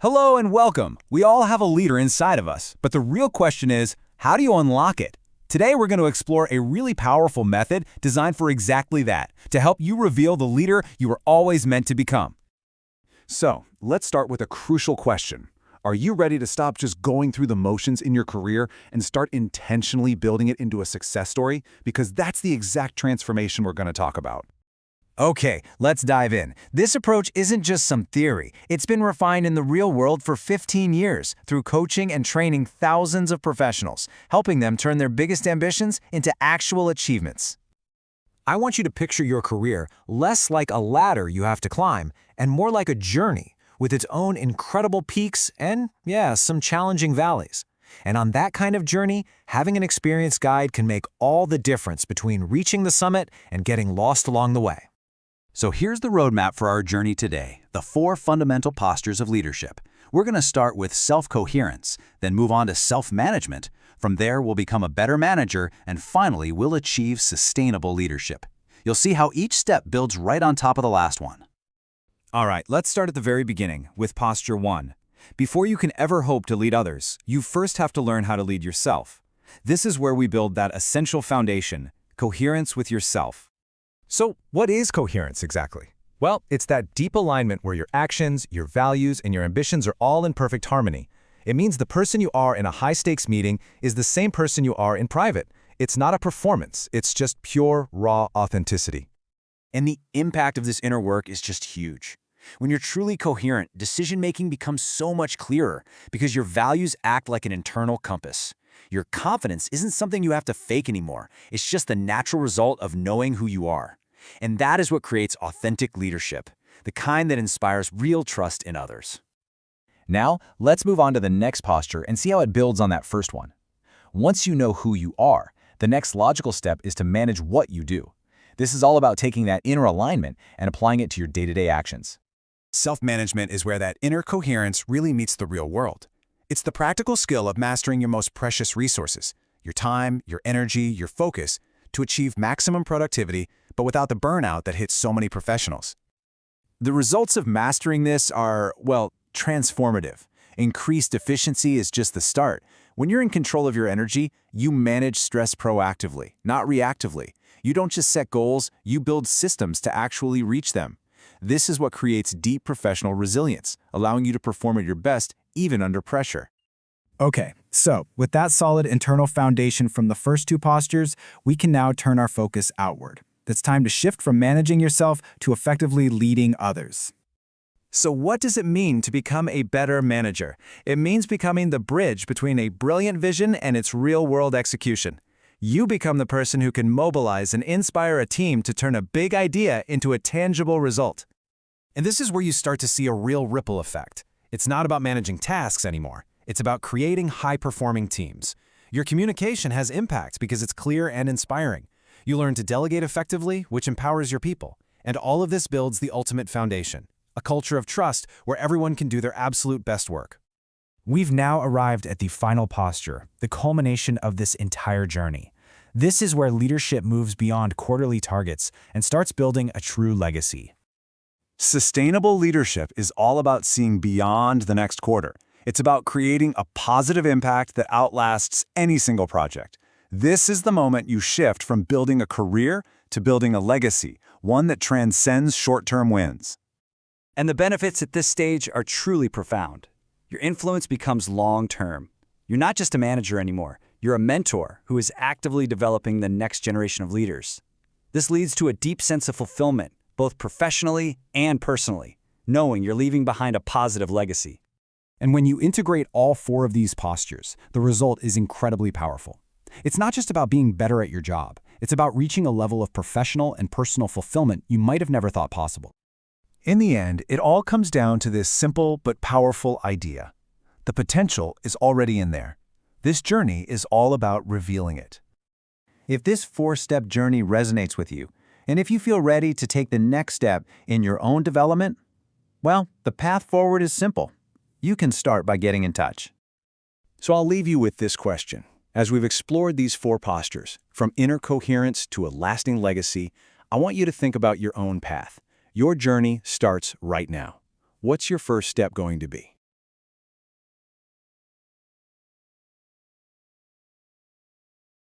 Hello and welcome. We all have a leader inside of us, but the real question is, how do you unlock it? Today we're going to explore a really powerful method designed for exactly that, to help you reveal the leader you were always meant to become. So, let's start with a crucial question. Are you ready to stop just going through the motions in your career and start intentionally building it into a success story? Because that's the exact transformation we're going to talk about. Okay, let's dive in. This approach isn't just some theory. It's been refined in the real world for 15 years through coaching and training thousands of professionals, helping them turn their biggest ambitions into actual achievements. I want you to picture your career less like a ladder you have to climb and more like a journey with its own incredible peaks and, some challenging valleys. And on that kind of journey, having an experienced guide can make all the difference between reaching the summit and getting lost along the way. So here's the roadmap for our journey today, the 4 fundamental postures of leadership. We're going to start with self-coherence, then move on to self-management. From there, we'll become a better manager, and finally, we'll achieve sustainable leadership. You'll see how each step builds right on top of the last one. All right, let's start at the very beginning with posture 1. Before you can ever hope to lead others, you first have to learn how to lead yourself. This is where we build that essential foundation, coherence with yourself. So, what is coherence exactly? Well, it's that deep alignment where your actions, your values, and your ambitions are all in perfect harmony. It means the person you are in a high-stakes meeting is the same person you are in private. It's not a performance, it's just pure, raw authenticity. And the impact of this inner work is just huge. When you're truly coherent, decision-making becomes so much clearer because your values act like an internal compass. Your confidence isn't something you have to fake anymore. It's just the natural result of knowing who you are. And that is what creates authentic leadership, the kind that inspires real trust in others. Now, let's move on to the next posture and see how it builds on that first one. Once you know who you are, the next logical step is to manage what you do. This is all about taking that inner alignment and applying it to your day-to-day actions. Self-management is where that inner coherence really meets the real world. It's the practical skill of mastering your most precious resources, your time, your energy, your focus, to achieve maximum productivity, but without the burnout that hits so many professionals. The results of mastering this are, transformative. Increased efficiency is just the start. When you're in control of your energy, you manage stress proactively, not reactively. You don't just set goals, you build systems to actually reach them. This is what creates deep professional resilience, allowing you to perform at your best even under pressure. Okay, so with that solid internal foundation from the first 2 postures, we can now turn our focus outward. It's time to shift from managing yourself to effectively leading others. So what does it mean to become a better manager? It means becoming the bridge between a brilliant vision and its real-world execution. You become the person who can mobilize and inspire a team to turn a big idea into a tangible result. And this is where you start to see a real ripple effect. It's not about managing tasks anymore. It's about creating high-performing teams. Your communication has impact because it's clear and inspiring. You learn to delegate effectively, which empowers your people. And all of this builds the ultimate foundation, a culture of trust where everyone can do their absolute best work. We've now arrived at the final posture, the culmination of this entire journey. This is where leadership moves beyond quarterly targets and starts building a true legacy. Sustainable leadership is all about seeing beyond the next quarter. It's about creating a positive impact that outlasts any single project. This is the moment you shift from building a career to building a legacy, one that transcends short-term wins. And the benefits at this stage are truly profound. Your influence becomes long-term. You're not just a manager anymore. You're a mentor who is actively developing the next generation of leaders. This leads to a deep sense of fulfillment, both professionally and personally, knowing you're leaving behind a positive legacy. And when you integrate all 4 of these postures, the result is incredibly powerful. It's not just about being better at your job. It's about reaching a level of professional and personal fulfillment you might have never thought possible. In the end, it all comes down to this simple but powerful idea. The potential is already in there. This journey is all about revealing it. If this 4-step journey resonates with you, and if you feel ready to take the next step in your own development, the path forward is simple. You can start by getting in touch. So I'll leave you with this question. As we've explored these 4 postures, from inner coherence to a lasting legacy, I want you to think about your own path. Your journey starts right now. What's your first step going to be?